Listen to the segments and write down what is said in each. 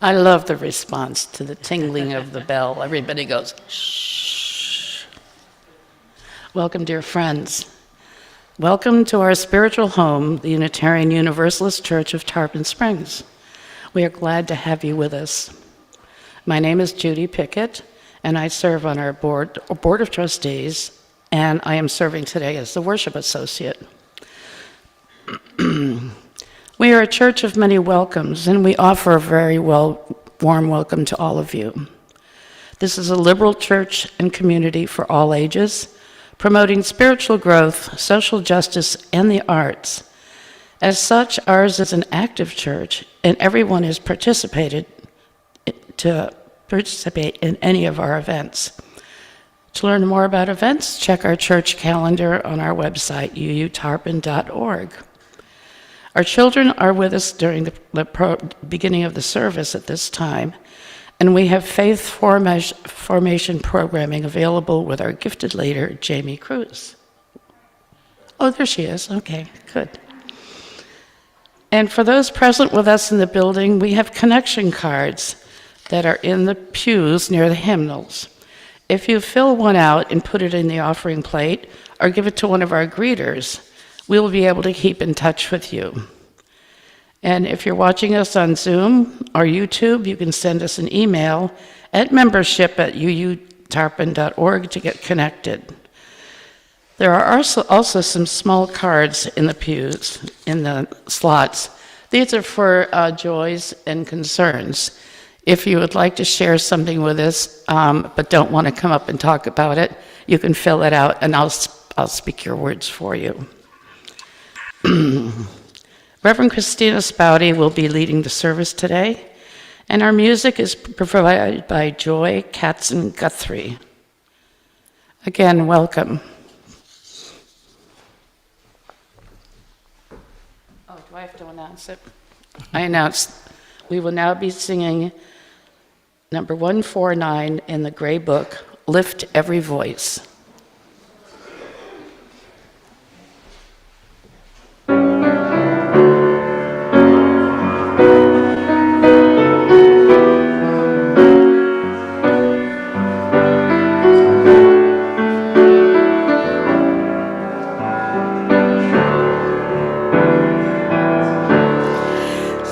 I love the response to the tingling of the bell. Everybody goes, shh. Welcome, dear friends. Welcome to our spiritual home, the Unitarian Universalist Church of Tarpon Springs. We are glad to have you with us. My name is Judy Pickett, and I serve on our board of trustees, and I am serving today as the worship associate. We are a church of many welcomes, and we offer a very warm welcome to all of you. This is a liberal church and community for all ages, promoting spiritual growth, social justice, and the arts. As such, ours is an active church, and everyone is participated to participate in any of our events. To learn more about events, check our church calendar on our website, uutarpon.org. Our children are with us during the beginning of the service at this time, and we have faith formation programming available with our gifted leader, Jami Cruz. Oh, there she is. Okay, good. And for those present with us in the building, we have connection cards that are in the pews near the hymnals. If you fill one out and put it in the offering plate or give it to one of our greeters, we will be able to keep in touch with you. And if you're watching us on Zoom or YouTube, you can send us an email at membership@uutarpon.org to get connected. There are also some small cards in the pews, in the slots. These are for joys and concerns. If you would like to share something with us, but don't want to come up and talk about it, you can fill it out, and I'll speak your words for you. Reverend Kristina Spaude will be leading the service today, and our music is provided by Katzen, Guthrie. Again, welcome. Oh, do I have to announce it? I announced we will now be singing number 149 in the Gray Book, Lift Every Voice.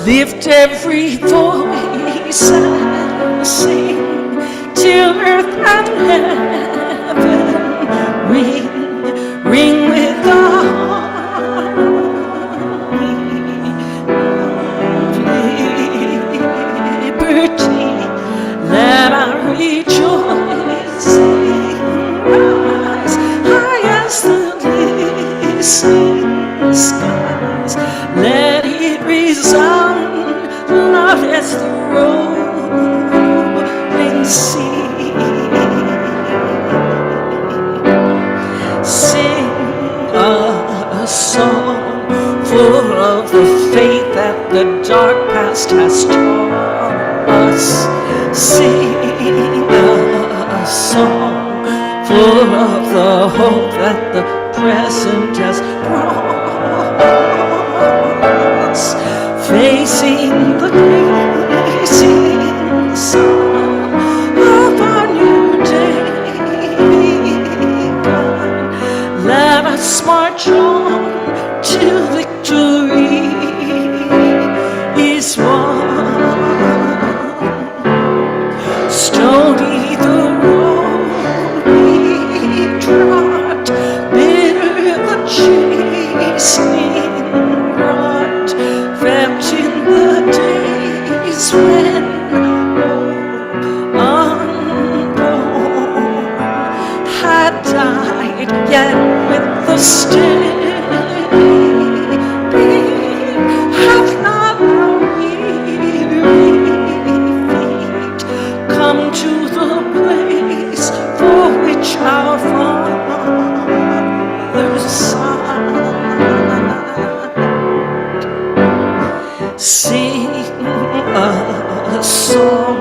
Lift every voice and sing till earth and heaven ring with the harmony of liberty. Let our rejoicing rise high as the listening skies. Let it resound loud as the rolling sea. Sing a song full of the faith that the dark past has taught us. Sing a song full of the hope that the present has brought us. Facing the blazing sun of our new day begun, let us march on till victory is won. Stony the road we trod, bitter the chastening rod, wrapped in the days when unborn had died, yet with the steady beat hath not our weary feet come to the place for which our fathers sighed. Sing a song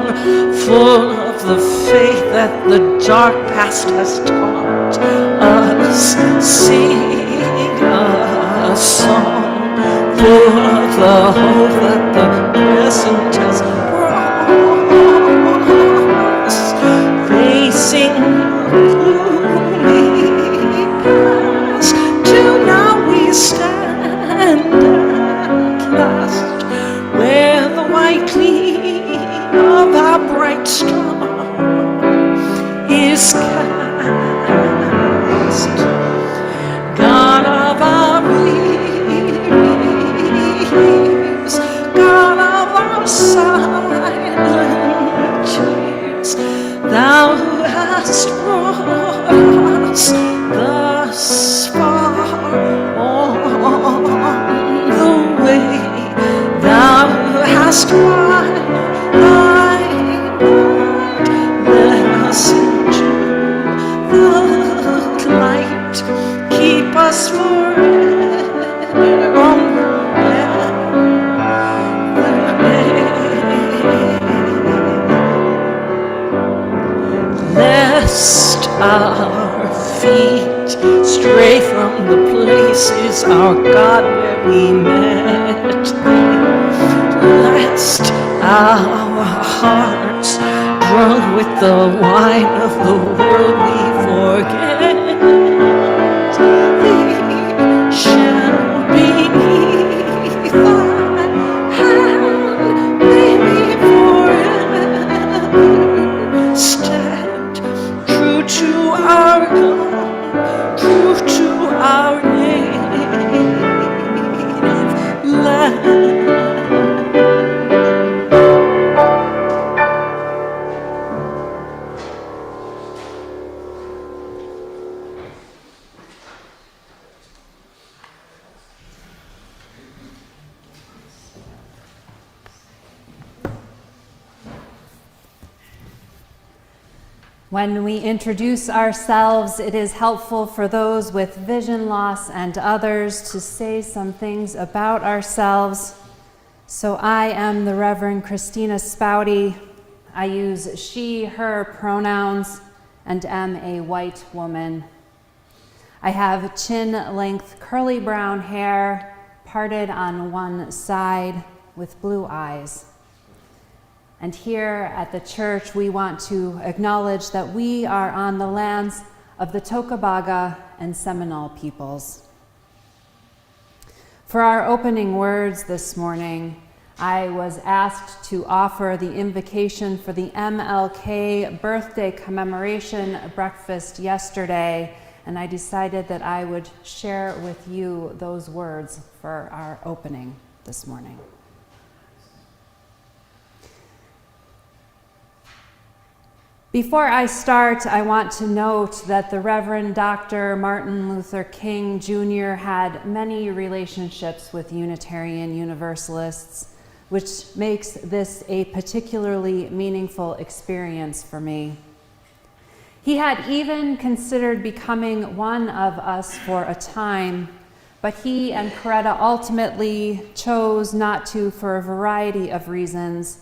full of the faith that the dark past has taught us. Sing a song full of the hope that the present has brought last forever on the land. Lest our feet stray from the places, our God, where we met thee. Lest our hearts, drunk with the wine of the world, we forget thee. Shall beneath thy hand may we forever stand, true to our God, true to our native land. When we introduce ourselves, it is helpful for those with vision loss and others to say some things about ourselves. So I am the Reverend Kristina Spaude. I use she, her pronouns and am a white woman. I have chin-length curly brown hair, parted on one side with blue eyes. And here at the church, we want to acknowledge that we are on the lands of the Tocobaga and Seminole peoples. For our opening words this morning, I was asked to offer the invocation for the MLK birthday commemoration breakfast yesterday, and I decided that I would share with you those words for our opening this morning. Before I start, I want to note that the Reverend Dr. Martin Luther King Jr. had many relationships with Unitarian Universalists, which makes this a particularly meaningful experience for me. He had even considered becoming one of us for a time, but he and Coretta ultimately chose not to for a variety of reasons.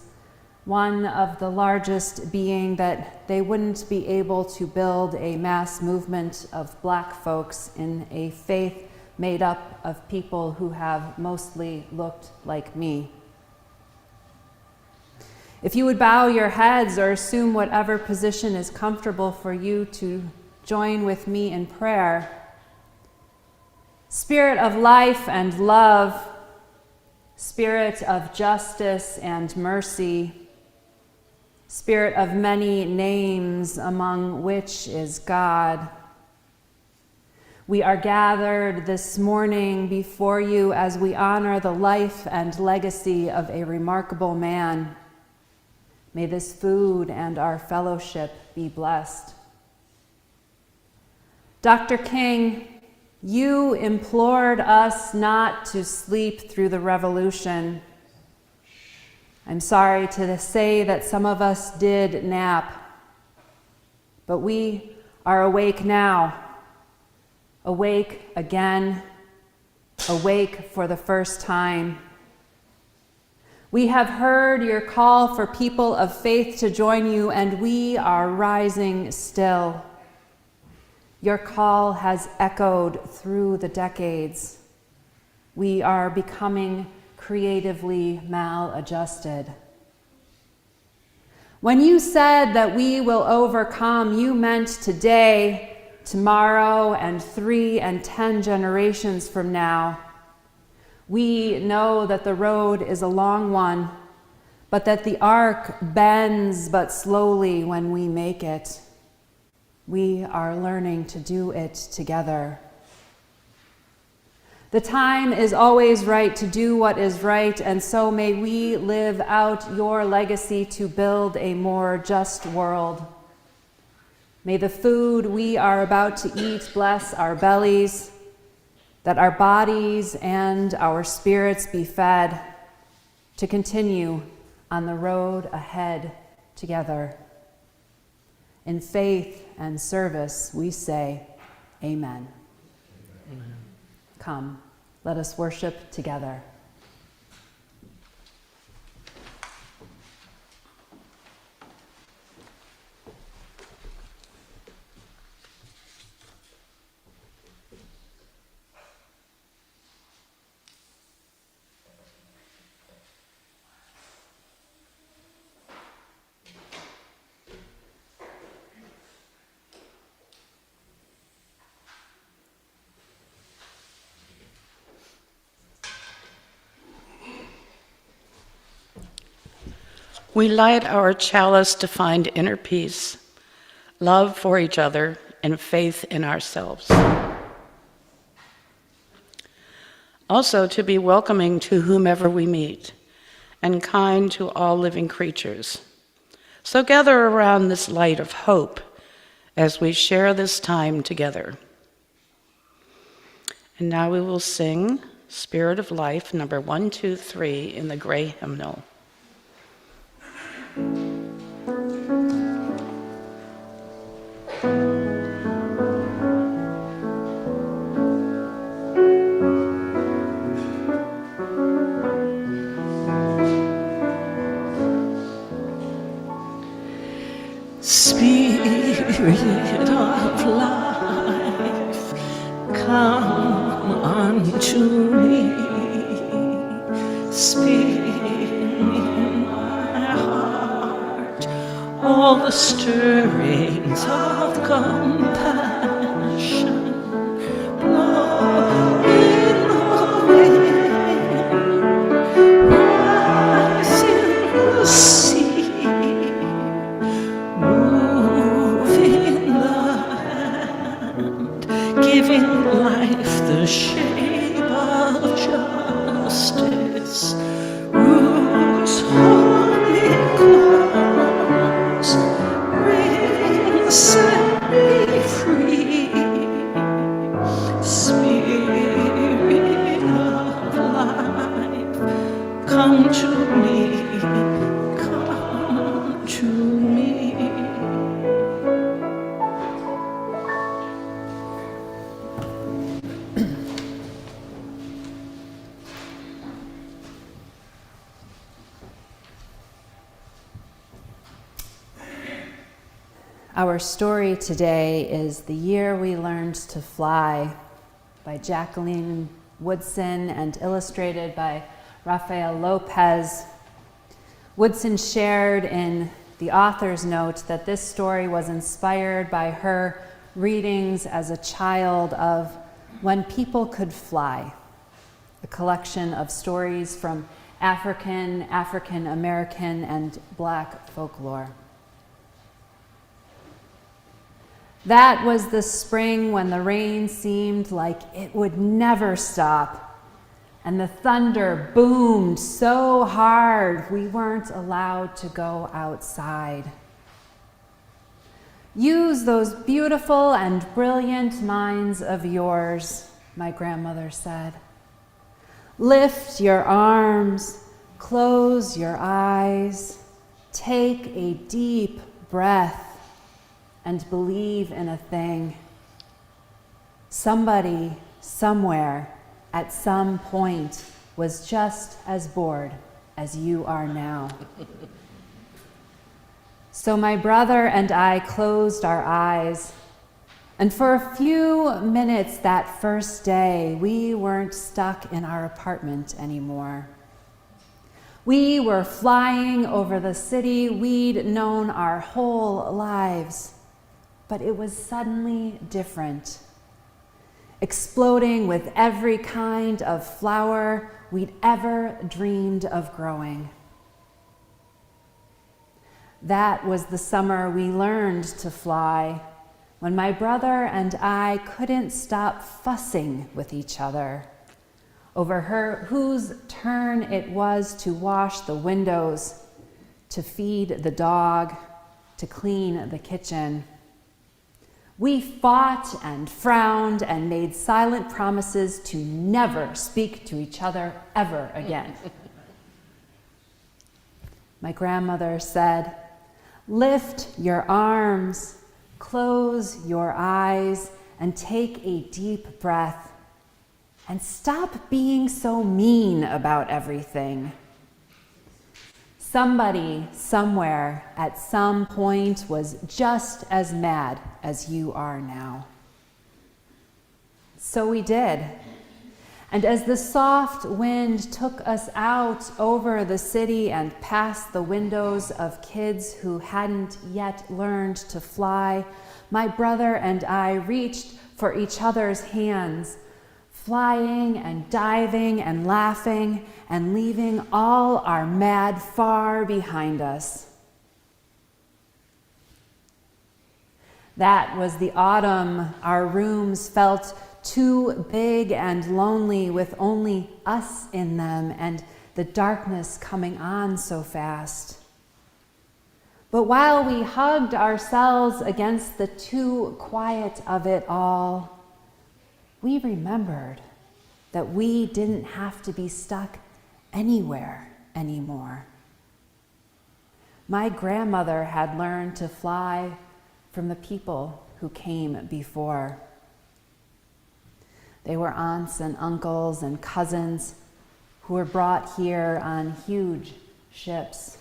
One of the largest being that they wouldn't be able to build a mass movement of Black folks in a faith made up of people who have mostly looked like me. If you would bow your heads or assume whatever position is comfortable for you to join with me in prayer. Spirit of life and love, Spirit of justice and mercy, Spirit of many names, among which is God. We are gathered this morning before you as we honor the life and legacy of a remarkable man. May this food and our fellowship be blessed. Dr. King, you implored us not to sleep through the revolution. I'm sorry to say that some of us did nap, but we are awake now, awake again, awake for the first time. We have heard your call for people of faith to join you, and we are rising still. Your call has echoed through the decades. We are becoming creatively maladjusted. When you said that we will overcome, you meant today, tomorrow, and 3 and 10 generations from now. We know that the road is a long one, but that the arc bends but slowly when we make it. We are learning to do it together. The time is always right to do what is right, and so may we live out your legacy to build a more just world. May the food we are about to eat bless our bellies, that our bodies and our spirits be fed to continue on the road ahead together. In faith and service, we say, Amen. Come, let us worship together. We light our chalice to find inner peace, love for each other, and faith in ourselves. Also, to be welcoming to whomever we meet, and kind to all living creatures. So gather around this light of hope as we share this time together. And now we will sing Spirit of Life, number 123 in the gray hymnal. Spirit of life, come unto me. Spin in my heart all the stirrings of compassion. Blow in the wind, rise in the sea. Giving life the shape of justice, roots holy close, rings set me free. Spirit of life, come to me, come to me. Our story today is The Year We Learned to Fly by Jacqueline Woodson and illustrated by Rafael Lopez. Woodson shared in the author's note that this story was inspired by her readings as a child of When People Could Fly, a collection of stories from African, African American, and Black folklore. That was the spring when the rain seemed like it would never stop, and the thunder boomed so hard we weren't allowed to go outside. Use those beautiful and brilliant minds of yours, my grandmother said. Lift your arms, close your eyes, take a deep breath, and believe in a thing. Somebody, somewhere, at some point, was just as bored as you are now. So my brother and I closed our eyes, and for a few minutes that first day, we weren't stuck in our apartment anymore. We were flying over the city we'd known our whole lives. But it was suddenly different, exploding with every kind of flower we'd ever dreamed of growing. That was the summer we learned to fly, when my brother and I couldn't stop fussing with each other over whose turn it was to wash the windows, to feed the dog, to clean the kitchen. We fought and frowned and made silent promises to never speak to each other ever again. My grandmother said, "Lift your arms, close your eyes, and take a deep breath and stop being so mean about everything. Somebody, somewhere, at some point was just as mad as you are now. So we did. And as the soft wind took us out over the city and past the windows of kids who hadn't yet learned to fly, my brother and I reached for each other's hands, flying and diving and laughing and leaving all our mad far behind us. That was the autumn our rooms felt too big and lonely with only us in them and the darkness coming on so fast. But while we hugged ourselves against the too quiet of it all, we remembered that we didn't have to be stuck anywhere anymore. My grandmother had learned to fly from the people who came before. They were aunts and uncles and cousins who were brought here on huge ships,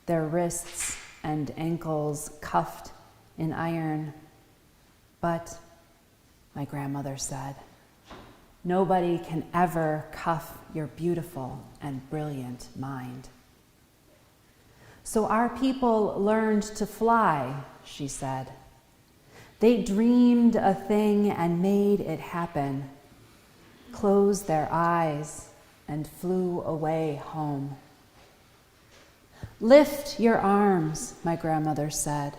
their wrists and ankles cuffed in iron. But, my grandmother said, nobody can ever cuff your beautiful and brilliant mind. So our people learned to fly, she said. They dreamed a thing and made it happen, closed their eyes and flew away home. Lift your arms, my grandmother said.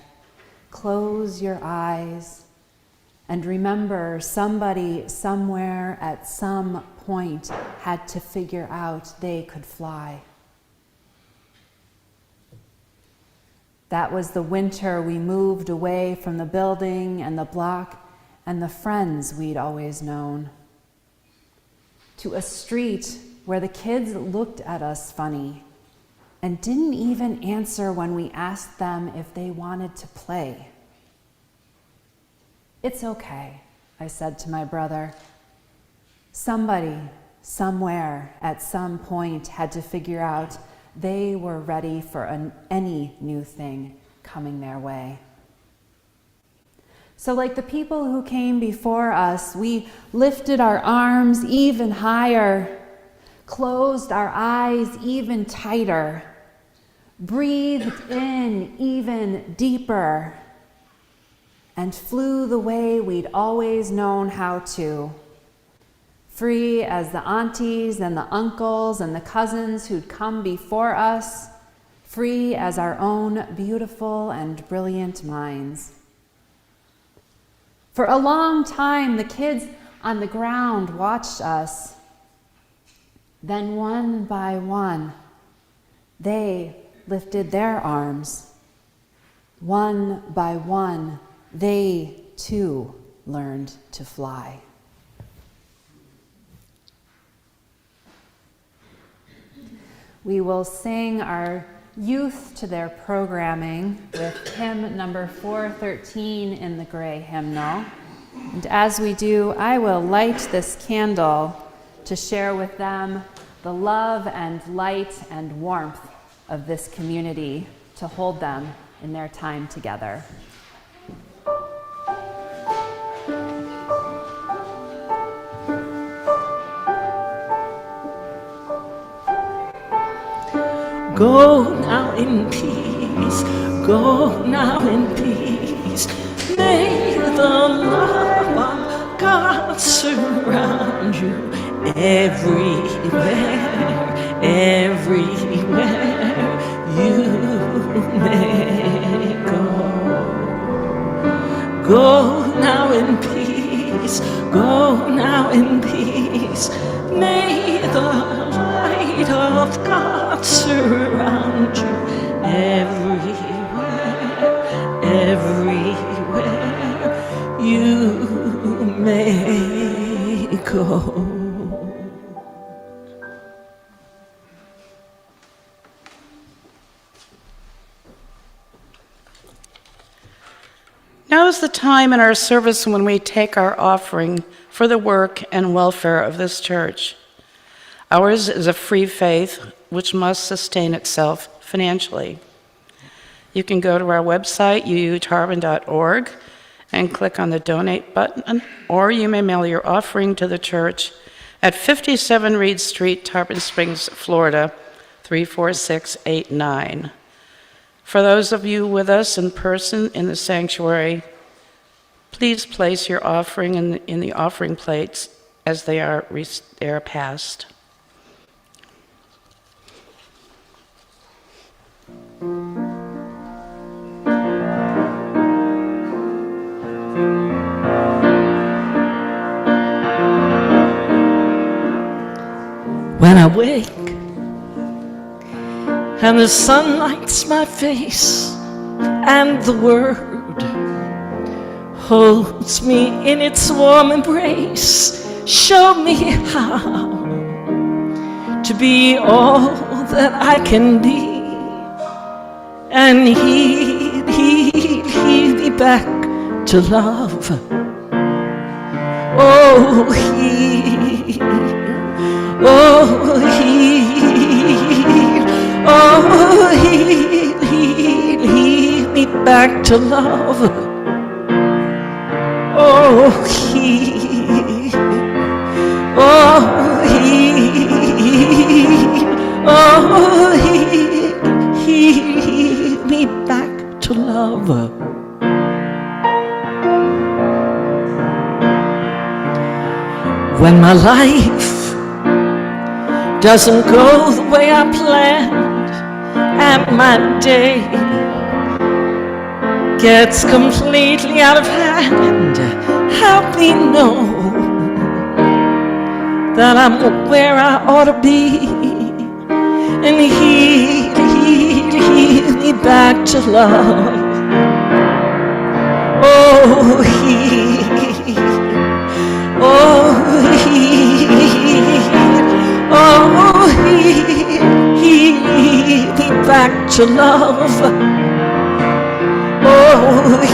Close your eyes and remember somebody somewhere at some point had to figure out they could fly. That was the winter we moved away from the building and the block and the friends we'd always known, to a street where the kids looked at us funny and didn't even answer when we asked them if they wanted to play. It's okay, I said to my brother. Somebody, somewhere, at some point had to figure out they were ready for any new thing coming their way. So like the people who came before us, we lifted our arms even higher, closed our eyes even tighter, breathed in even deeper, and flew the way we'd always known how to. Free as the aunties and the uncles and the cousins who'd come before us, free as our own beautiful and brilliant minds. For a long time, the kids on the ground watched us. Then one by one, they lifted their arms. One by one, they too learned to fly. We will sing our youth to their programming with hymn number 413 in the gray hymnal. And as we do, I will light this candle to share with them the love and light and warmth of this community, to hold them in their time together. Go now in peace, go now in peace. May the love of God surround you everywhere, everywhere you may go. Go now in peace, go now in peace. May the light of God surround you everywhere, everywhere you may go. Now is the time in our service when we take our offering for the work and welfare of this church. Ours is a free faith which must sustain itself financially. You can go to our website, uutarban.org, and click on the donate button, or you may mail your offering to the church at 57 Reed Street, Tarpon Springs, Florida, 34689. For those of you with us in person in the sanctuary, please place your offering in the offering plates as they are passed. When I wake and the sun lights my face and the word holds me in its warm embrace, show me how to be all that I can be, and heal me back to love. Oh, heal me back to love. Oh, heal me back to love. When my life doesn't go the way I planned, and my day gets completely out of hand, help me know that I'm where I ought to be, and heal me back to love. Oh, heal me back to love. Oh, heal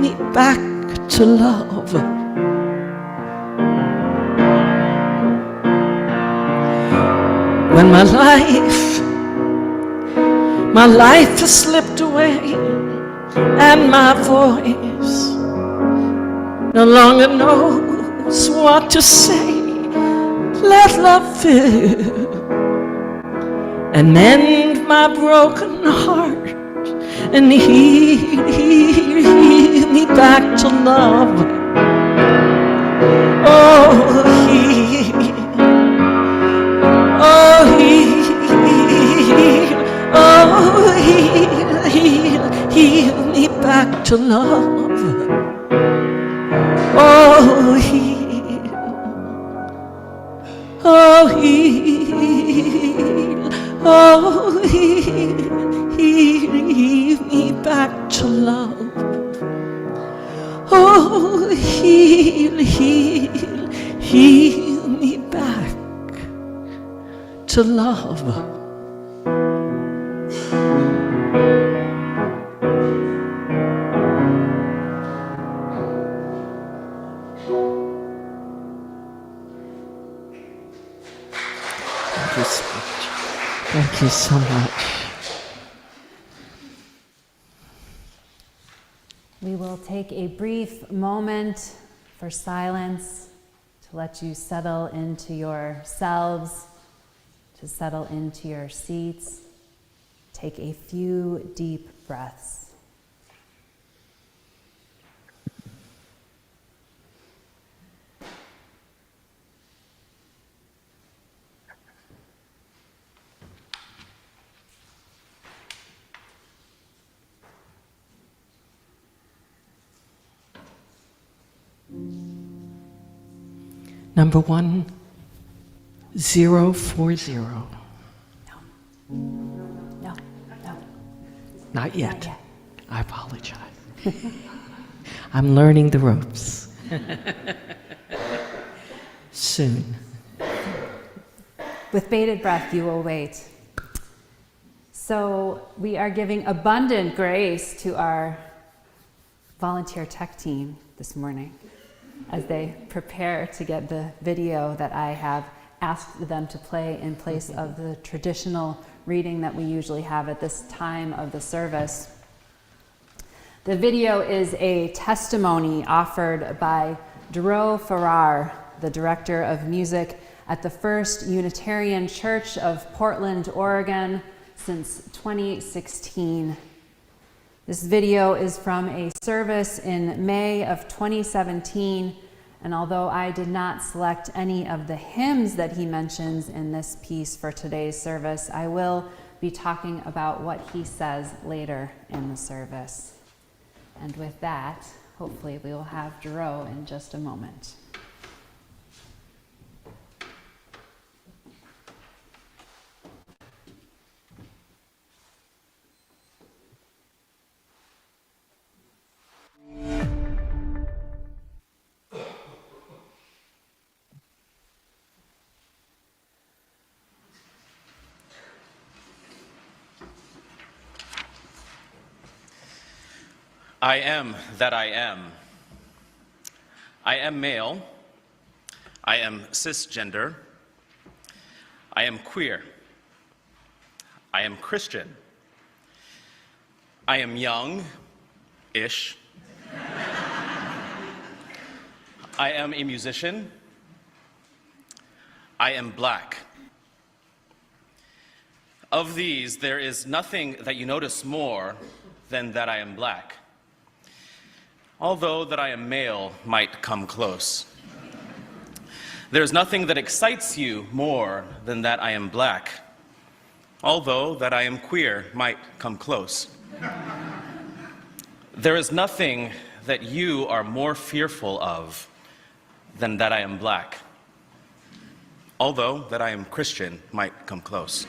me back to love. When my life has slipped away, and my voice no longer knows what to say, let love fill and mend my broken heart, and heal me back to love. Oh, heal me back to love. Oh, heal me back to love. Oh, heal me back to love. Thank you so much. We will take a brief moment for silence to let you settle into yourselves, to settle into your seats. Take a few deep breaths. Number 1040. No. Not yet. I apologize. I'm learning the ropes. Soon. With bated breath, you will wait. So we are giving abundant grace to our volunteer tech team this morning as they prepare to get the video that I have asked them to play in place of the traditional reading that we usually have at this time of the service. The video is a testimony offered by Duro Farrar, the director of music at the First Unitarian Church of Portland, Oregon, since 2016. This video is from a service in May of 2017, and although I did not select any of the hymns that he mentions in this piece for today's service, I will be talking about what he says later in the service. And with that, hopefully we will have Duro in just a moment. I am that I am. I am male. I am cisgender. I am queer. I am Christian. I am young-ish. I am a musician. I am black. Of these, there is nothing that you notice more than that I am black. Although that I am male might come close. There's nothing that excites you more than that I am black. Although that I am queer might come close. There is nothing that you are more fearful of than that I am black. Although that I am Christian might come close.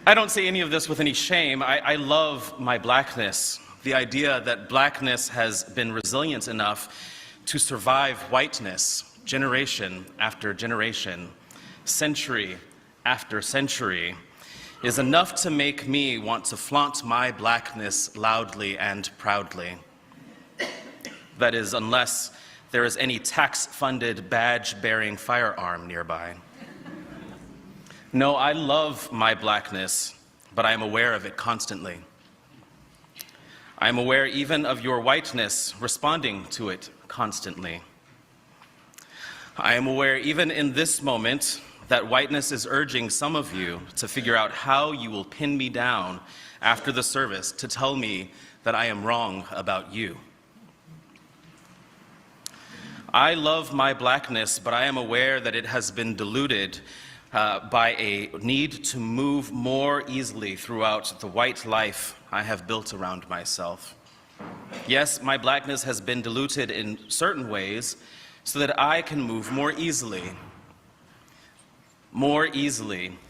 I don't say any of this with any shame. I love my blackness. The idea that blackness has been resilient enough to survive whiteness, generation after generation, century after century, is enough to make me want to flaunt my blackness loudly and proudly. That is, unless there is any tax-funded badge-bearing firearm nearby. No, I love my blackness, but I am aware of it constantly. I am aware even of your whiteness responding to it constantly. I am aware even in this moment that whiteness is urging some of you to figure out how you will pin me down after the service to tell me that I am wrong about you. I love my blackness, but I am aware that it has been diluted by a need to move more easily throughout the white life I have built around myself. Yes, my blackness has been diluted in certain ways so that I can move more easily,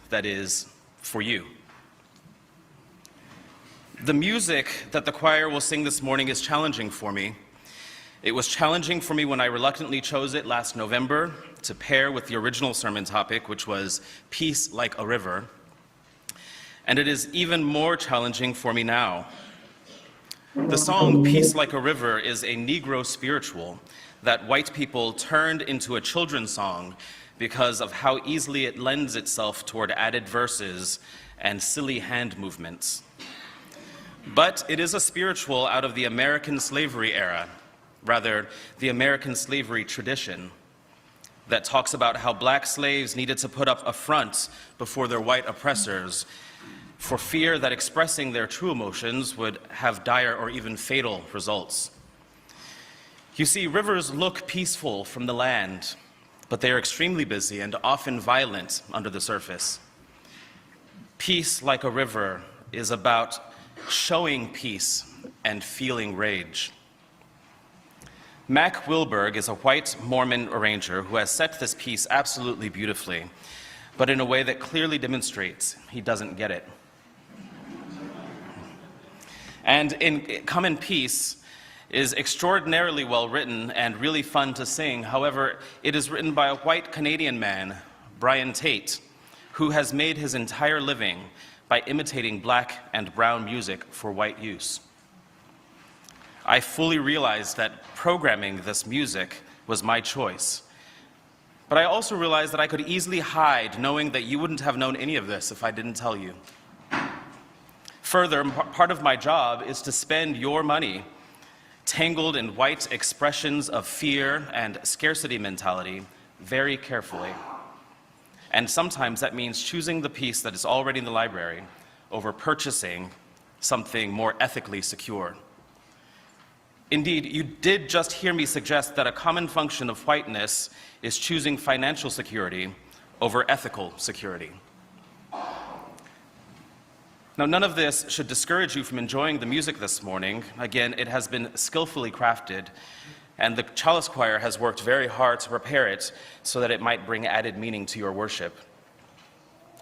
that is, for you. The music that the choir will sing this morning is challenging for me. It was challenging for me when I reluctantly chose it last November to pair with the original sermon topic, which was Peace Like a River. And it is even more challenging for me now. The song Peace Like a River is a Negro spiritual that white people turned into a children's song because of how easily it lends itself toward added verses and silly hand movements. But it is a spiritual out of the American slavery era, rather the American slavery tradition, that talks about how black slaves needed to put up a front before their white oppressors for fear that expressing their true emotions would have dire or even fatal results. You see, rivers look peaceful from the land, but they are extremely busy and often violent under the surface. Peace like a river is about showing peace and feeling rage. Mac Wilberg is a white Mormon arranger who has set this piece absolutely beautifully, but in a way that clearly demonstrates he doesn't get it. And in Come in Peace is extraordinarily well written and really fun to sing. However, it is written by a white Canadian man, Brian Tate, who has made his entire living by imitating black and brown music for white use. I fully realized that programming this music was my choice. But I also realized that I could easily hide, knowing that you wouldn't have known any of this if I didn't tell you. Further, part of my job is to spend your money tangled in white expressions of fear and scarcity mentality very carefully. And sometimes that means choosing the piece that is already in the library over purchasing something more ethically secure. Indeed, you did just hear me suggest that a common function of whiteness is choosing financial security over ethical security. Now, none of this should discourage you from enjoying the music this morning. Again, it has been skillfully crafted, and the chalice choir has worked very hard to prepare it so that it might bring added meaning to your worship.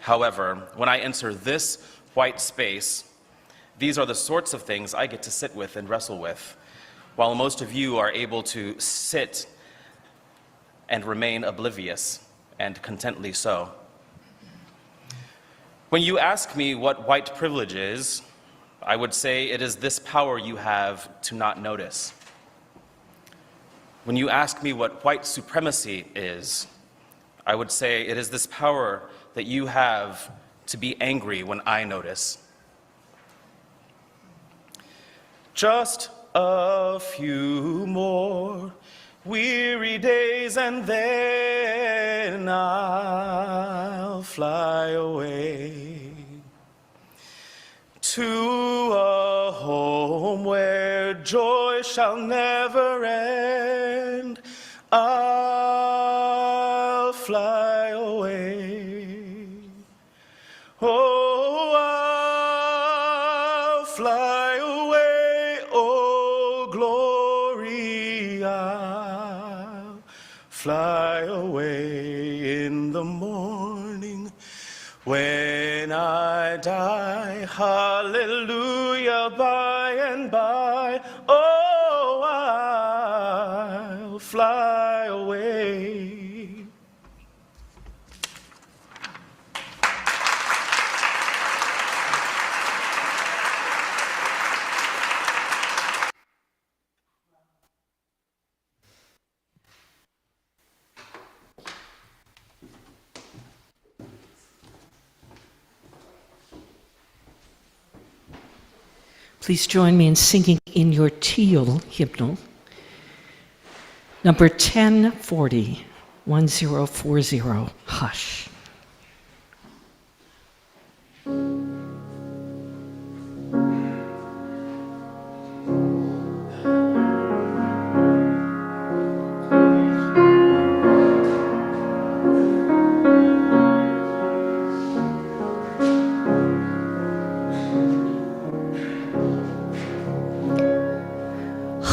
However, when I enter this white space, these are the sorts of things I get to sit with and wrestle with, while most of you are able to sit and remain oblivious, and contently so. When you ask me what white privilege is, I would say it is this power you have to not notice. When you ask me what white supremacy is, I would say it is this power that you have to be angry when I notice. Just a few more weary days and then I'll fly away to a home where joy shall never end. I'll fly away. Oh, I'll fly away. Oh, glory, I'll fly away in the morning when I die. Hallelujah, by and by. Oh, I'll fly away. Please join me in singing in your teal hymnal, number 1040, 1040, Hush.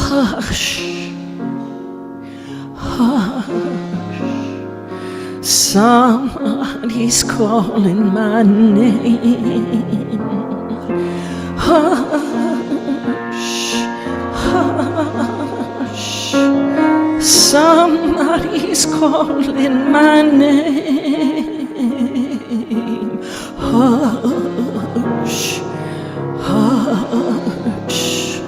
Hush, hush, somebody's calling my name. Hush, hush, somebody's calling my name. Hush, hush,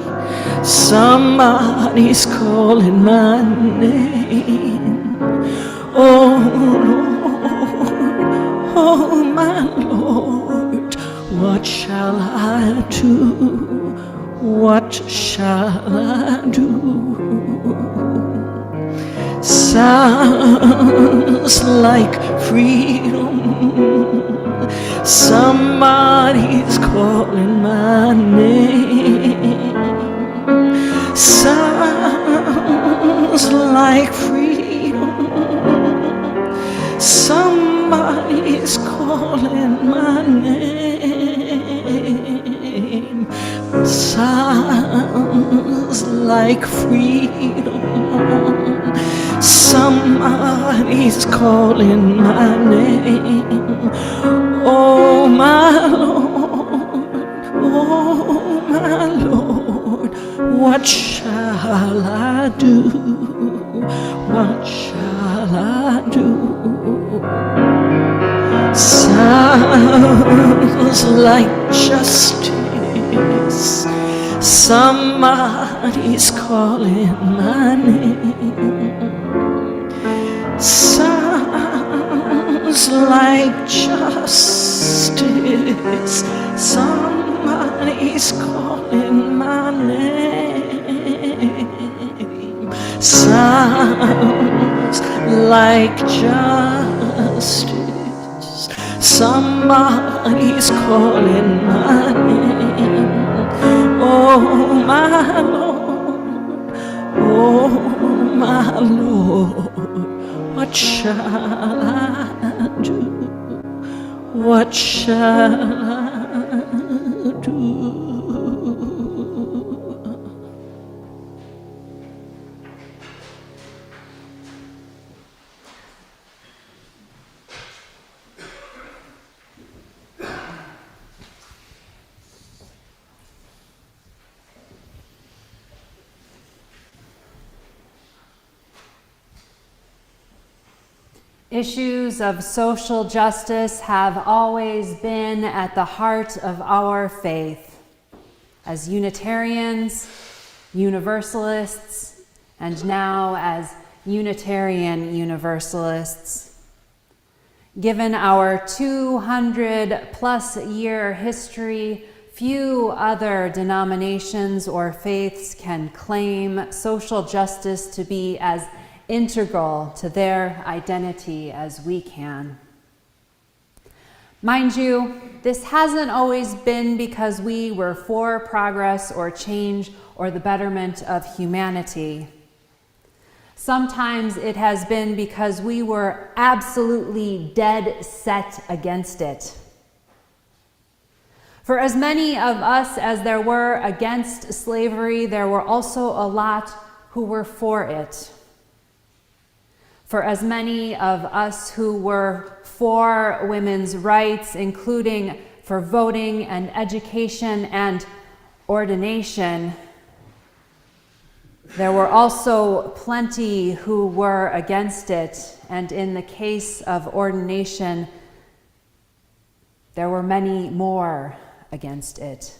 somebody's calling my name. Oh Lord, oh my Lord, what shall I do? What shall I do? Sounds like freedom. Somebody's calling my name. Sounds like freedom. Somebody's calling my name. Sounds like freedom. Somebody's calling my name. Oh my Lord, oh my Lord, What shall I do? What shall I do? Sounds like justice. Somebody's calling my name. Sounds like justice. Somebody's calling my name. Sounds like justice. Somebody's calling my name. Oh my Lord, oh my Lord, what shall I do? What shall I do? Issues of social justice have always been at the heart of our faith as Unitarians, Universalists, and now as Unitarian Universalists. Given our 200-plus year history, few other denominations or faiths can claim social justice to be as integral to their identity as we can. Mind you, this hasn't always been because we were for progress or change or the betterment of humanity. Sometimes it has been because we were absolutely dead set against it. For as many of us as there were against slavery, there were also a lot who were for it. For as many of us who were for women's rights, including for voting and education and ordination, there were also plenty who were against it, and in the case of ordination, there were many more against it.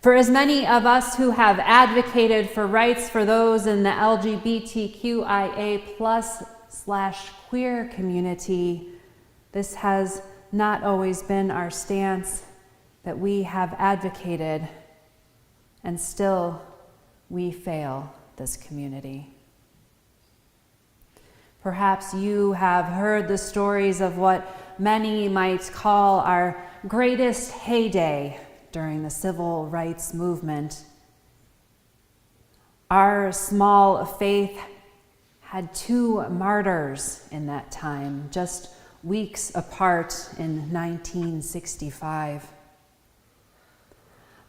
For as many of us who have advocated for rights for those in the LGBTQIA+/queer community, this has not always been our stance that we have advocated, and still we fail this community. Perhaps you have heard the stories of what many might call our greatest heyday during the civil rights movement. Our small faith had 2 martyrs in that time, just weeks apart in 1965.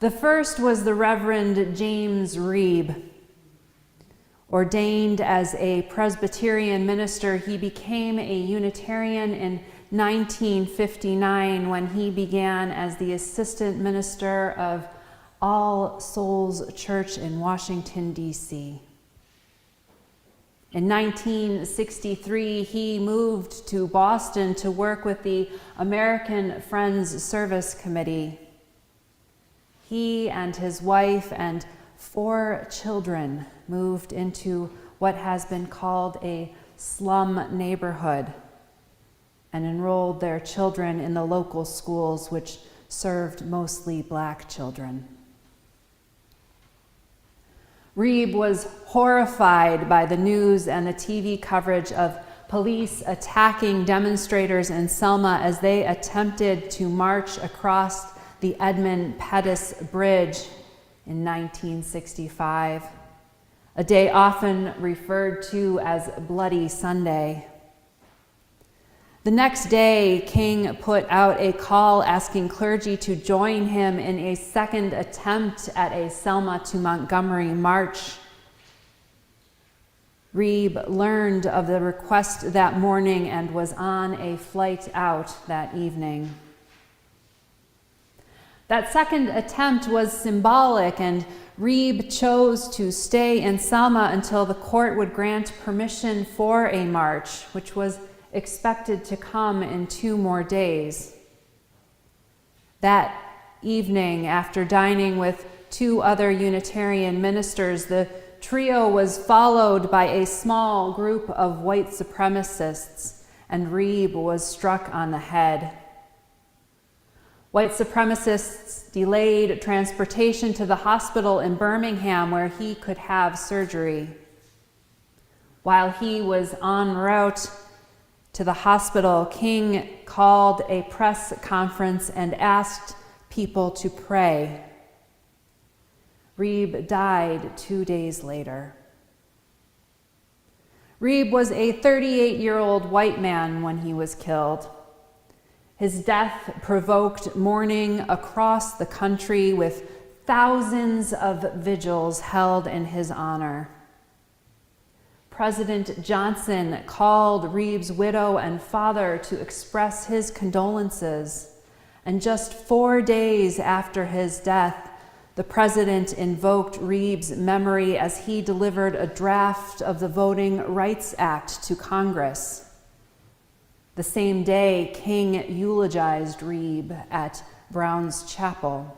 The first was the Reverend James Reeb. Ordained as a Presbyterian minister, he became a Unitarian in 1959 when he began as the assistant minister of All Souls Church in Washington, D.C. In 1963, he moved to Boston to work with the American Friends Service Committee. He and his wife and 4 children moved into what has been called a slum neighborhood and enrolled their children in the local schools, which served mostly Black children. Reeb was horrified by the news and the TV coverage of police attacking demonstrators in Selma as they attempted to march across the Edmund Pettus Bridge in 1965, a day often referred to as Bloody Sunday. The next day, King put out a call asking clergy to join him in a second attempt at a Selma to Montgomery march. Reeb learned of the request that morning and was on a flight out that evening. That second attempt was symbolic, and Reeb chose to stay in Selma until the court would grant permission for a march, which was expected to come in 2 more days. That evening, after dining with 2 other Unitarian ministers, the trio was followed by a small group of white supremacists, and Reeb was struck on the head. White supremacists delayed transportation to the hospital in Birmingham where he could have surgery. While he was en route to the hospital, King called a press conference and asked people to pray. Reeb died 2 days later. Reeb was a 38-year-old white man when he was killed. His death provoked mourning across the country, with thousands of vigils held in his honor. President Johnson called Reeb's widow and father to express his condolences, and just 4 days after his death, the president invoked Reeb's memory as he delivered a draft of the Voting Rights Act to Congress. The same day, King eulogized Reeb at Brown's Chapel.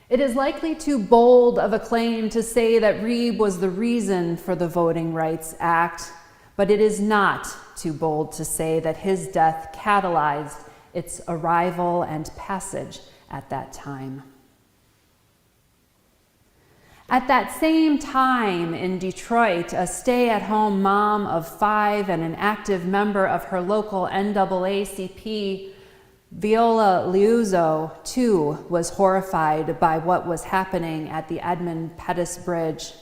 It is likely too bold of a claim to say that Reeb was the reason for the Voting Rights Act, but it is not too bold to say that his death catalyzed its arrival and passage at that time. At that same time in Detroit, a stay-at-home mom of 5 and an active member of her local NAACP, Viola Liuzzo, too, was horrified by what was happening at the Edmund Pettus Bridge.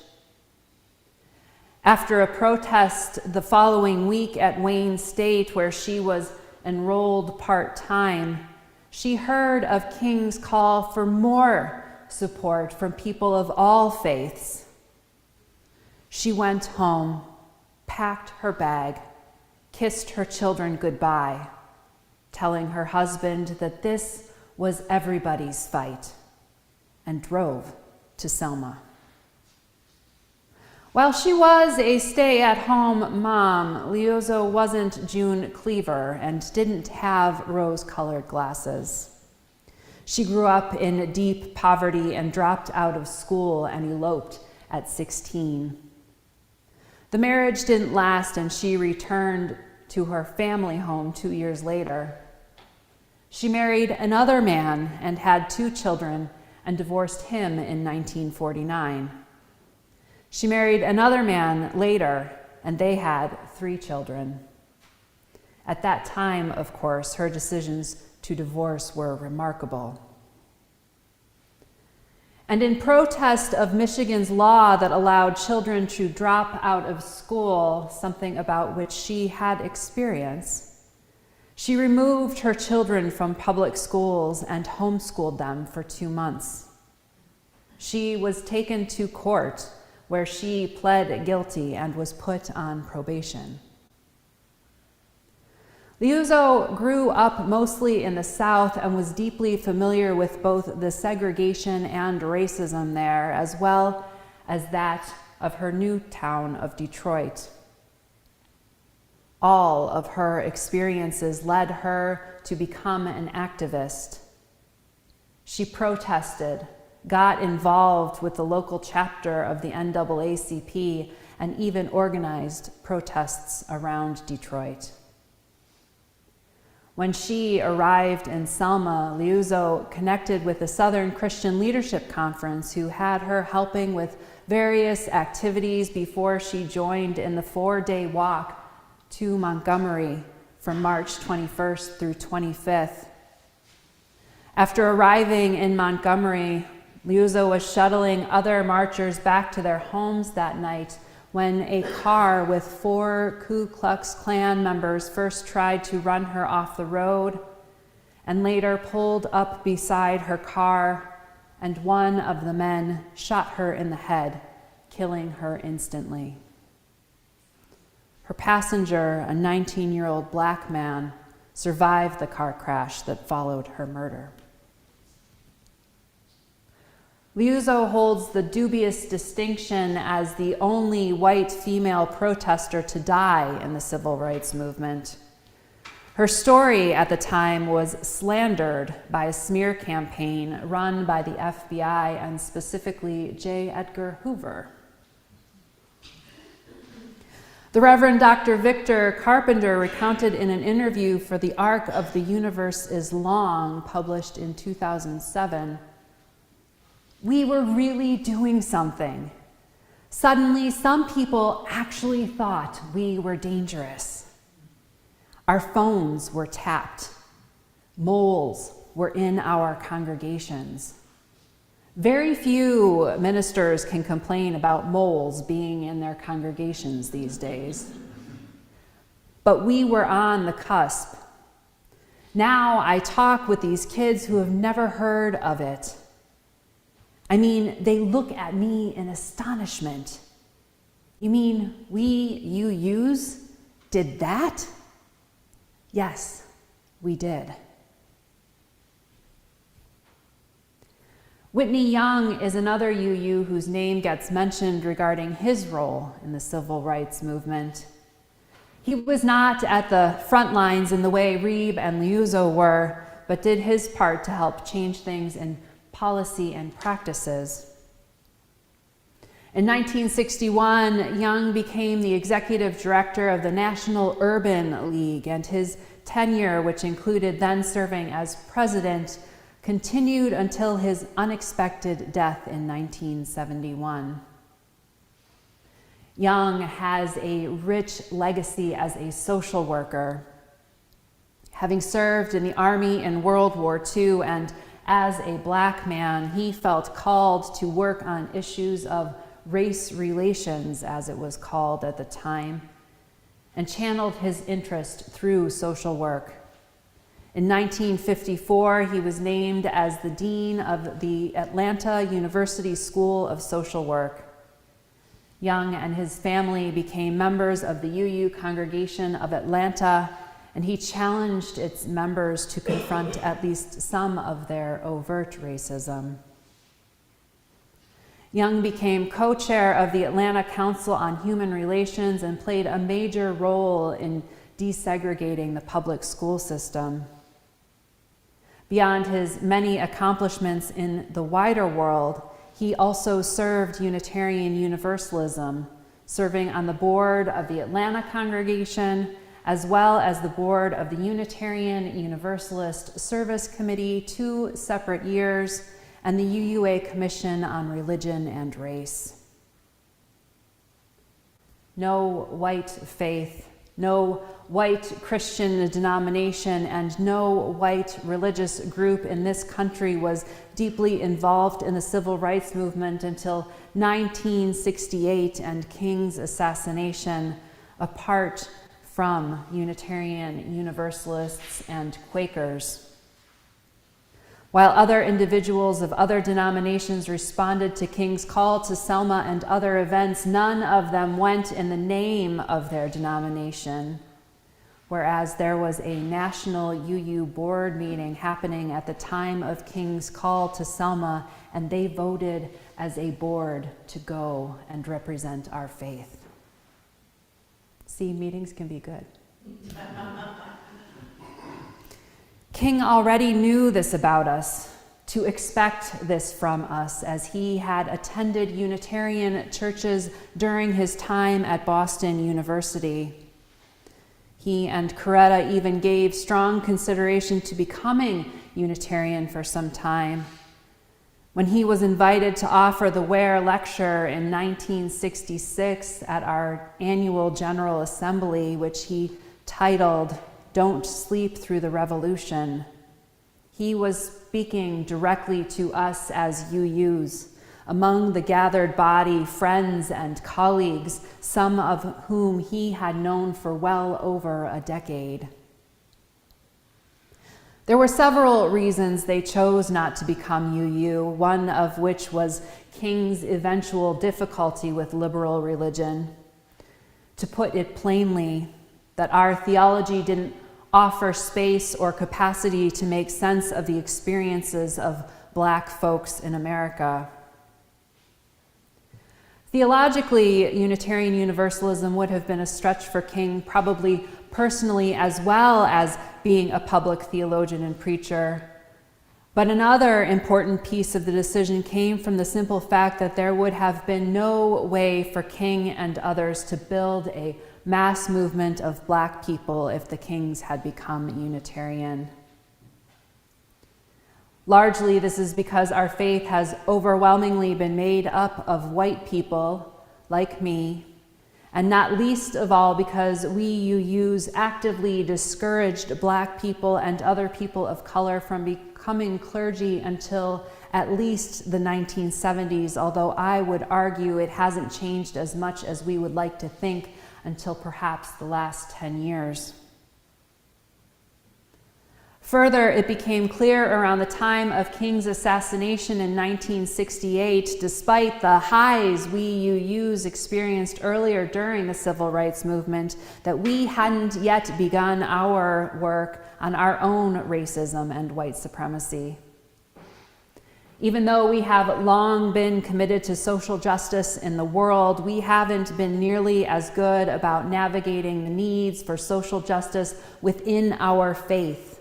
After a protest the following week at Wayne State, where she was enrolled part-time, she heard of King's call for more support from people of all faiths. She went home, packed her bag, kissed her children goodbye, telling her husband that this was everybody's fight, and drove to Selma. While she was a stay-at-home mom, Liuzzo wasn't June Cleaver and didn't have rose-colored glasses. She grew up in deep poverty and dropped out of school and eloped at 16. The marriage didn't last, and she returned to her family home 2 years later. She married another man and had 2 children and divorced him in 1949. She married another man later, and they had 3 children. At that time, of course, her decisions to divorce were remarkable. And in protest of Michigan's law that allowed children to drop out of school, something about which she had experience, she removed her children from public schools and homeschooled them for 2 months. She was taken to court, where she pled guilty and was put on probation. Liuzzo grew up mostly in the South and was deeply familiar with both the segregation and racism there, as well as that of her new town of Detroit. All of her experiences led her to become an activist. She protested, got involved with the local chapter of the NAACP, and even organized protests around Detroit. When she arrived in Selma, Liuzzo connected with the Southern Christian Leadership Conference, who had her helping with various activities before she joined in the 4-day walk to Montgomery from March 21st through 25th. After arriving in Montgomery, Liuzzo was shuttling other marchers back to their homes that night when a car with 4 Ku Klux Klan members first tried to run her off the road and later pulled up beside her car, and one of the men shot her in the head, killing her instantly. Her passenger, a 19-year-old black man, survived the car crash that followed her murder. Liuzzo holds the dubious distinction as the only white female protester to die in the civil rights movement. Her story at the time was slandered by a smear campaign run by the FBI and specifically J. Edgar Hoover. The Reverend Dr. Victor Carpenter recounted in an interview for The Arc of the Universe is Long, published in 2007, "We were really doing something. Suddenly, some people actually thought we were dangerous. Our phones were tapped. Moles were in our congregations. Very few ministers can complain about moles being in their congregations these days. But we were on the cusp. Now I talk with these kids who have never heard of it. I mean, they look at me in astonishment. You mean we UUs did that? Yes, we did." Whitney Young is another UU whose name gets mentioned regarding his role in the civil rights movement. He was not at the front lines in the way Reeb and Liuzzo were, but did his part to help change things in policy and practices. In 1961, Young became the executive director of the National Urban League, and his tenure, which included then serving as president, continued until his unexpected death in 1971. Young has a rich legacy as a social worker. Having served in the Army in World War II and as a Black man, he felt called to work on issues of race relations, as it was called at the time, and channeled his interest through social work. In 1954, he was named as the dean of the Atlanta University School of Social Work. Young and his family became members of the UU Congregation of Atlanta, and he challenged its members to confront at least some of their overt racism. Young became co-chair of the Atlanta Council on Human Relations and played a major role in desegregating the public school system. Beyond his many accomplishments in the wider world, he also served Unitarian Universalism, serving on the board of the Atlanta congregation, as well as the board of the Unitarian Universalist Service Committee 2 separate years, and the UUA Commission on Religion and Race. No white faith, no white Christian denomination, and no white religious group in this country was deeply involved in the civil rights movement until 1968 and King's assassination, apart from Unitarian Universalists and Quakers. While other individuals of other denominations responded to King's call to Selma and other events, none of them went in the name of their denomination, whereas there was a national UU board meeting happening at the time of King's call to Selma, and they voted as a board to go and represent our faith. See, meetings can be good. King already knew this about us, to expect this from us, as he had attended Unitarian churches during his time at Boston University. He and Coretta even gave strong consideration to becoming Unitarian for some time. When he was invited to offer the Ware Lecture in 1966 at our annual General Assembly, which he titled, "Don't Sleep Through the Revolution," he was speaking directly to us as UUs, among the gathered body, friends and colleagues, some of whom he had known for well over a decade. There were several reasons they chose not to become UU, one of which was King's eventual difficulty with liberal religion. To put it plainly, that our theology didn't offer space or capacity to make sense of the experiences of Black folks in America. Theologically, Unitarian Universalism would have been a stretch for King, probably personally as well as being a public theologian and preacher. But another important piece of the decision came from the simple fact that there would have been no way for King and others to build a mass movement of Black people if the Kings had become Unitarian. Largely, this is because our faith has overwhelmingly been made up of white people like me, and not least of all because we UUs actively discouraged Black people and other people of color from becoming clergy until at least the 1970s, although I would argue it hasn't changed as much as we would like to think until perhaps the last 10 years. Further, it became clear around the time of King's assassination in 1968, despite the highs we UUs experienced earlier during the Civil Rights Movement, that we hadn't yet begun our work on our own racism and white supremacy. Even though we have long been committed to social justice in the world, we haven't been nearly as good about navigating the needs for social justice within our faith.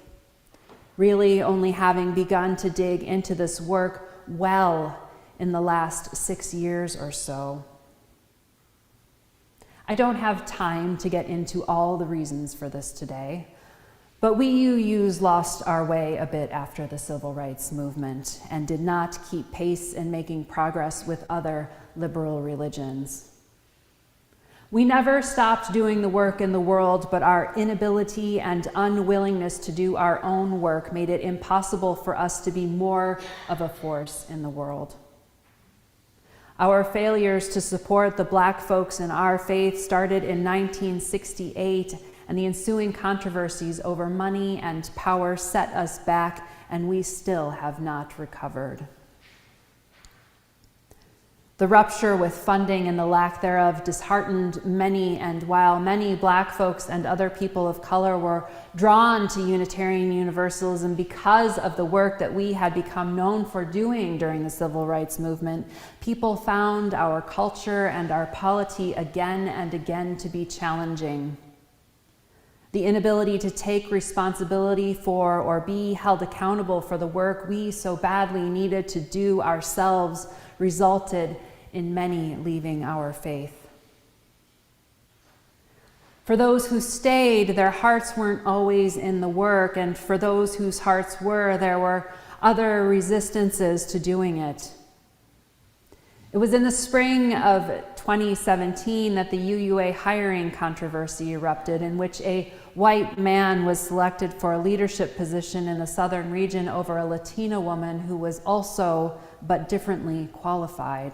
Really only having begun to dig into this work well in the last 6 years or so. I don't have time to get into all the reasons for this today, but we UUs lost our way a bit after the Civil Rights Movement and did not keep pace in making progress with other liberal religions. We never stopped doing the work in the world, but our inability and unwillingness to do our own work made it impossible for us to be more of a force in the world. Our failures to support the Black folks in our faith started in 1968, and the ensuing controversies over money and power set us back, and we still have not recovered. The rupture with funding and the lack thereof disheartened many, and while many Black folks and other people of color were drawn to Unitarian Universalism because of the work that we had become known for doing during the Civil Rights Movement, people found our culture and our polity again and again to be challenging. The inability to take responsibility for or be held accountable for the work we so badly needed to do ourselves resulted in many leaving our faith. For those who stayed, their hearts weren't always in the work, and for those whose hearts were, there were other resistances to doing it. It was in the spring of 2017 that the UUA hiring controversy erupted, in which a white man was selected for a leadership position in the southern region over a Latina woman who was also, but differently, qualified.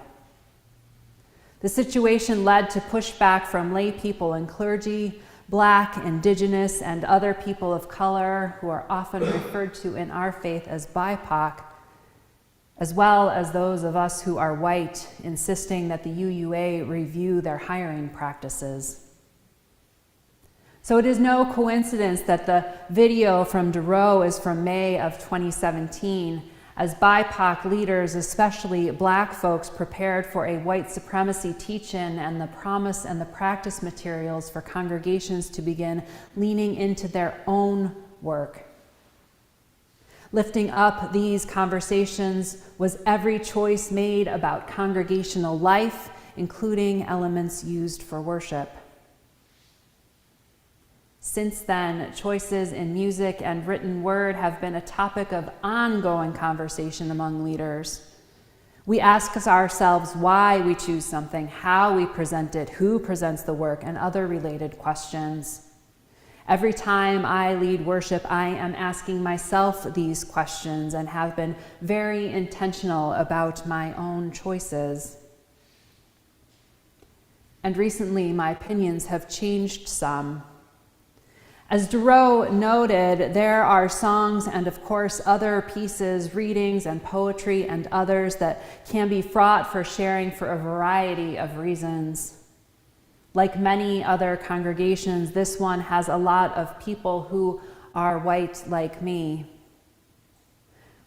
The situation led to pushback from lay people and clergy, Black, Indigenous, and other people of color who are often referred to in our faith as BIPOC, as well as those of us who are white, insisting that the UUA review their hiring practices. So it is no coincidence that the video from Duro is from May of 2017, as BIPOC leaders, especially Black folks, prepared for a white supremacy teach-in and the promise and the practice materials for congregations to begin leaning into their own work. Lifting up these conversations was every choice made about congregational life, including elements used for worship. Since then, choices in music and written word have been a topic of ongoing conversation among leaders. We ask ourselves why we choose something, how we present it, who presents the work, and other related questions. Every time I lead worship, I am asking myself these questions and have been very intentional about my own choices. And recently, my opinions have changed some. As Duro noted, there are songs and, of course, other pieces, readings and poetry and others that can be fraught for sharing for a variety of reasons. Like many other congregations, this one has a lot of people who are white like me.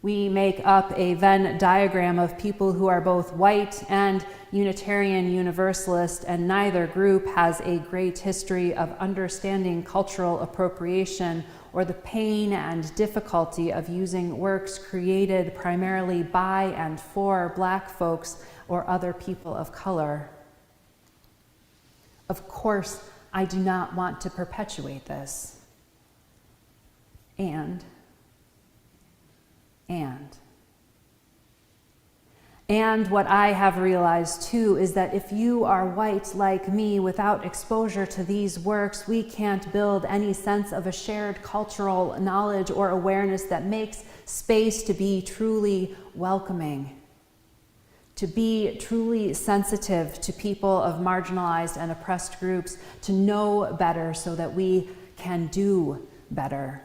We make up a Venn diagram of people who are both white and Unitarian Universalist, and neither group has a great history of understanding cultural appropriation or the pain and difficulty of using works created primarily by and for Black folks or other people of color. Of course, I do not want to perpetuate this. And what I have realized too is that if you are white like me without exposure to these works, we can't build any sense of a shared cultural knowledge or awareness that makes space to be truly welcoming, to be truly sensitive to people of marginalized and oppressed groups, to know better so that we can do better.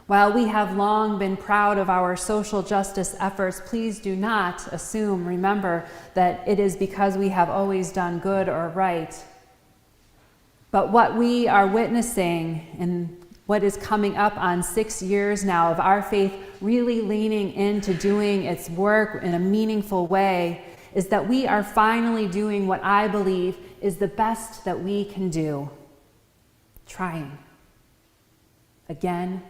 While we have long been proud of our social justice efforts, please do not assume, remember, that it is because we have always done good or right. But what we are witnessing in what is coming up on 6 years now of our faith really leaning into doing its work in a meaningful way is that we are finally doing what I believe is the best that we can do. Trying. Again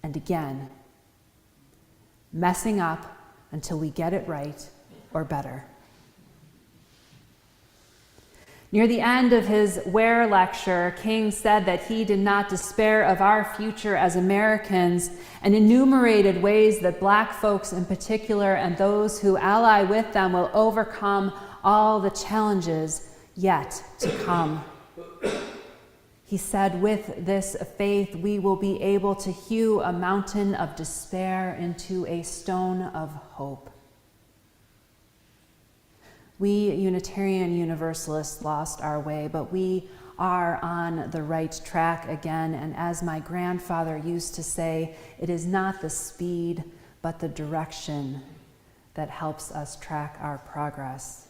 and again, messing up until we get it right or better. Near the end of his Where lecture, King said that he did not despair of our future as Americans and enumerated ways that Black folks in particular and those who ally with them will overcome all the challenges yet to come. He said, with this faith, we will be able to hew a mountain of despair into a stone of hope. We Unitarian Universalists lost our way, but we are on the right track again. And as my grandfather used to say, it is not the speed, but the direction that helps us track our progress.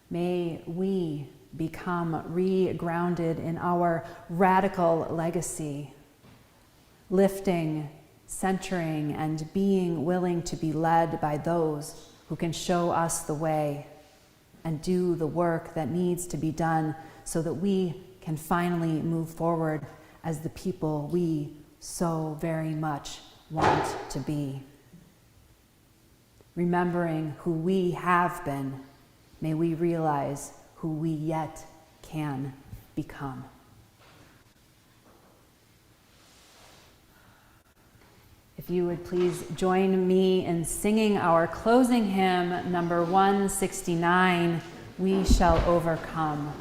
May we become re-grounded in our radical legacy, lifting, centering, and being willing to be led by those who can show us the way and do the work that needs to be done so that we can finally move forward as the people we so very much want to be. Remembering who we have been, may we realize who we yet can become. If you would please join me in singing our closing hymn, number 169, We Shall Overcome.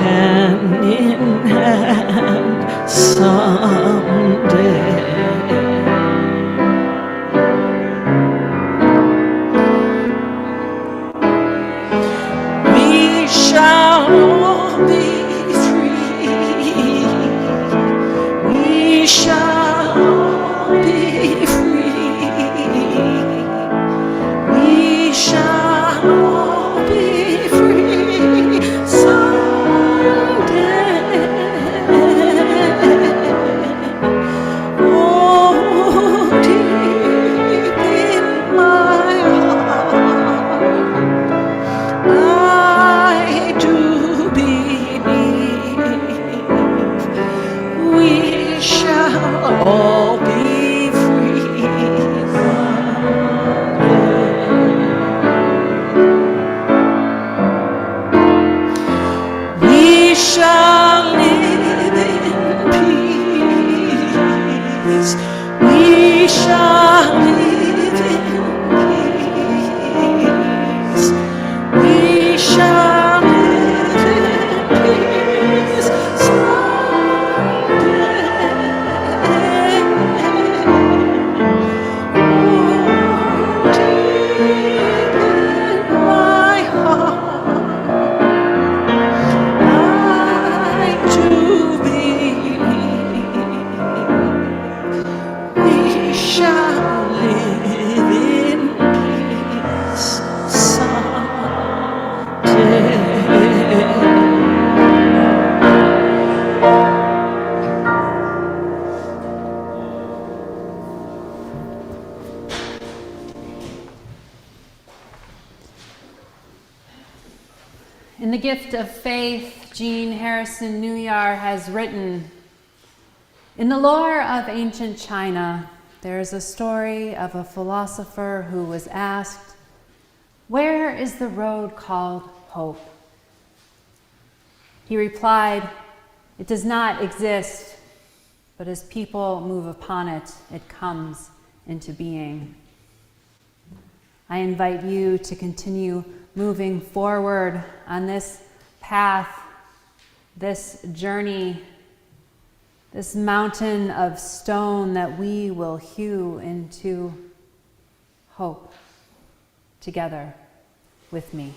hand in hand someday. We shall all be free. We shall all be free. We shall all be free someday. Oh, deep in my heart, I do believe we shall all be free someday. We shall live in peace. We shall live in peace. We shall live in peace someday. Oh, deep in my heart, I do believe we shall live in peace someday. In The Gift of Faith, Jean Harrison Newyar has written, in the lore of ancient China, there is a story of a philosopher who was asked, where is the road called hope? He replied, it does not exist, but as people move upon it, it comes into being. I invite you to continue moving forward on this path, this journey, this mountain of stone that we will hew into hope together with me.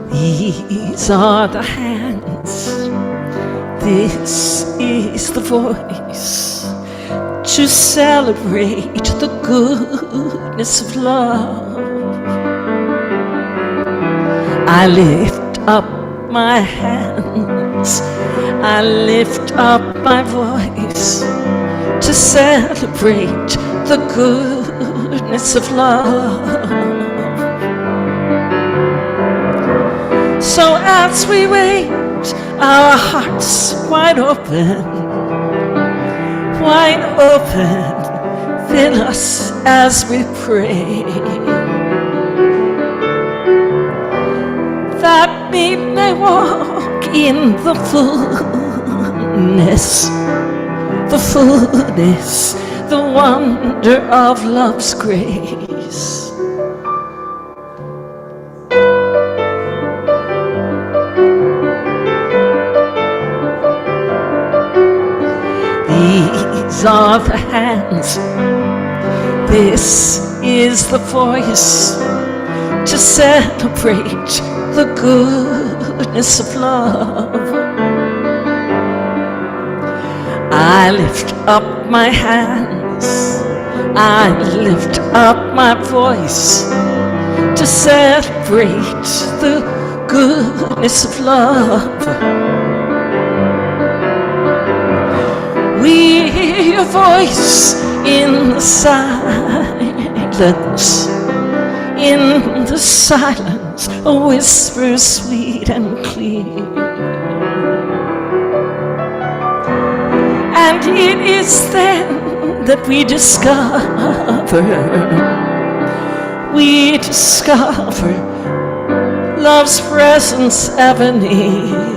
These are the hands, this is the voice, to celebrate the goodness of love. I lift up my hands, I lift up my voice, to celebrate the goodness of love. So as we wait, our hearts wide open, fill us as we pray, that we may walk in the fullness, the wonder of love's grace. These are the hands, this is the voice, to celebrate the goodness of love. I lift up my hands, I lift up my voice, to celebrate the goodness of love. We hear your voice in the silence, a whisper sweet and clear. And it is then that we discover we discover love's presence ever near.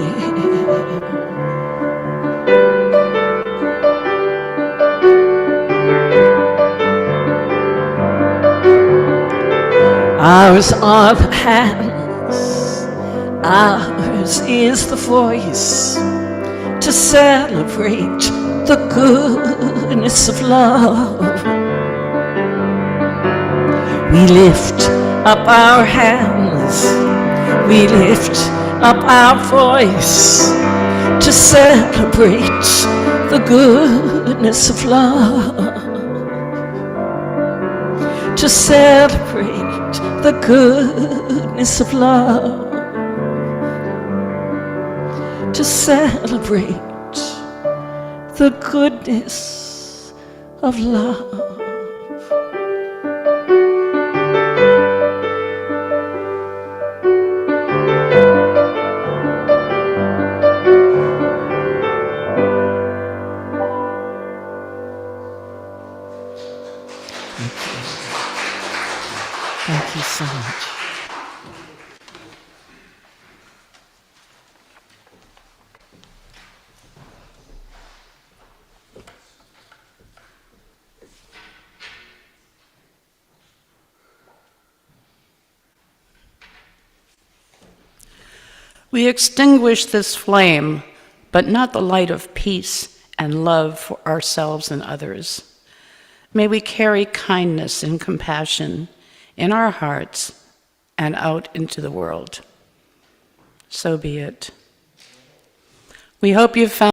Ours are the hands, ours is the voice to celebrate the goodness of love. We lift up our hands, we lift up our voice to celebrate the goodness of love. To celebrate the goodness of love. To celebrate the goodness of love. Thank you so much. We extinguish this flame, but not the light of peace and love for ourselves and others. May we carry kindness and compassion in our hearts and out into the world. So be it. We hope you've found